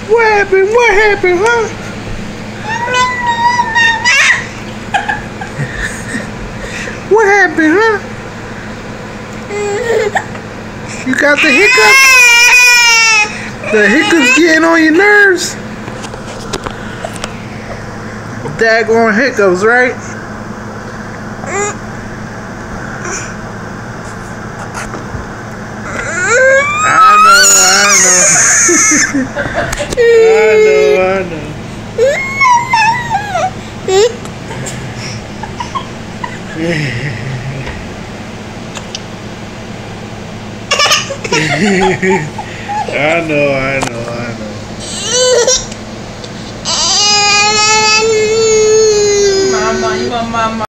What happened? What happened, huh? What happened, huh? You got the hiccups? The hiccups getting on your nerves? Daggone hiccups, right? I know. I know. I know. Mama, you want mama?